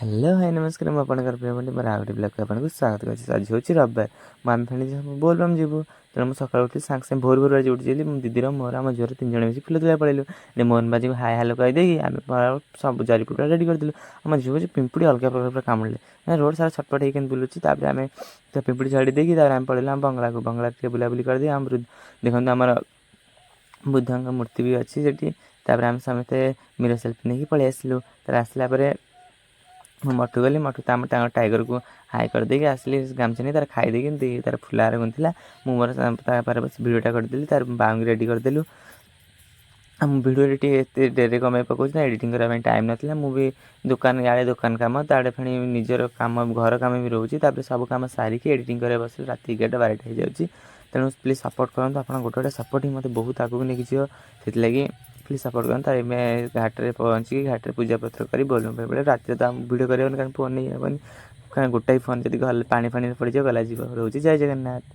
Hello hi नमस्कार ମୁଁ ଆପଣଙ୍କର ପ୍ରିୟ ବନ୍ଧୁ ମୋର ଆଉ ଗୋଟେ ବ୍ଲଗ୍କୁ ଆପଣଙ୍କୁ ସ୍ୱାଗତ କରୁଛି। ଆଜି ହେଉଛି ରବିବାର, ଆମେ ଫେଣି ବୋଲବମ୍ ଯିବୁ। ତେଣୁ ମୁଁ ସକାଳୁ ଉଠି ସାଙ୍ଗେ ସାଙ୍ଗେ ଭୋରୁ ଆଜି ଉଠିଥିଲି। ମୋ ଦିଦିର ମୋର ଆମ ଝିଅର 3 ଜଣ ମିଶି ଫୁଲ ତୋଳିବାକୁ ପଳେଇଲୁ। ମୋହନ ବାଜିକୁ ହାଇ ହାଲୋ କହିଦେଇକି ଆମେ ସବୁ ଚାରିପଟ ରେଡ଼ି କରିଦେଲୁ। ଆମ ଝିଅ ହେଉଛି ପିମ୍ପୁଡ଼ି ଅଲଗା ପ୍ରକାର କାମୁଡ଼ିଲେ, ରୋଡ଼ ସାରା ଛଟପଟ ହେଇକି ବୁଲୁଛି। ତାପରେ ଆମେ ପିମ୍ପୁଡ଼ି ଛାଡ଼ି ଦେଇକି ତାପରେ ଆମେ ପଳେଇଲୁ ଆମ ବଙ୍ଗଳା ଟିକେ ବୁଲାବୁଲି କରିଦେଇ ଆମ ଦେଖନ୍ତୁ ଆମର ବୁଦ୍ଧଙ୍କ ମୂର୍ତ୍ତି ବି ଅଛି ସେଠି। ତାପରେ ଆମେ ସମସ୍ତେ ମିରର ସେଲ୍ଫି ନେଇକି ପଳେଇ ଆସିଲୁ। ତାପରେ ଆସିଲା ପରେ ମୁଁ ମଠୁ ଗଲି, ମଠୁ ତାଙ୍କ ଟାଇଗରକୁ ହାଇ କରିଦେଇକି ଆସିଲି। ଗାମୁଛା ନେଇ ତାର ଖାଇଦେଇକି ତାର ଫୁଲହାର ଗୁନ୍ଥିଲା। ମୁଁ ମୋର ତାପରେ ବସି ଭିଡ଼ିଓଟା କରିଦେଲି। ତାର ବାଉଙ୍ଗି ରେଡ଼ି କରିଦେଲୁ। ଆମ ଭିଡ଼ିଓରେ ଟିକେ ଏତେ ଡେରି କମାଇ ପକାଉଛି ନା, ଏଡ଼ିଟିଂ କରିବା ପାଇଁ ଟାଇମ୍ ନଥିଲା। ମୁଁ ବି ଇଆଡ଼େ ଦୋକାନ କାମ, ତାଡ଼େ ପୁଣି ନିଜର କାମ ଘର କାମ ବି ରହୁଛି। ତାପରେ ସବୁ କାମ ସାରିକି ଏଡ଼ିଟିଂ କରିବା ବସିଲେ ରାତି 11ଟା 12ଟା ହେଇଯାଉଛି। ତେଣୁ ପ୍ଲିଜ୍ ସପୋର୍ଟ କରନ୍ତୁ। ଆପଣ ଗୋଟେ ସପୋର୍ଟ ହିଁ ମୋତେ ବହୁତ ଆଗକୁ ନେଇକି ଯିବ। ସେଥିଲାଗି ପ୍ଲିଜ୍ ସପୋର୍ଟ କରନ୍ତୁ। ତାର ଏବେ ଘାଟରେ ପହଞ୍ଚିକି ଘାଟରେ ପୂଜାପତ୍ର କରି ବୋଲବମ୍ ବେଳେ ରାତିରେ ତ ଭିଡ଼ିଓ କରିହେବନି, କାରଣ ଫୋନ୍ ନେଇ ହେବନି। କାରଣ ଗୋଟାଏ ଫୋନ୍ ଯଦି ପାଣି ଫାଣିରେ ପଡ଼ିଯିବ ଗଲା ଯିବ। ରହୁଛି ଜୟ ଜଗନ୍ନାଥ।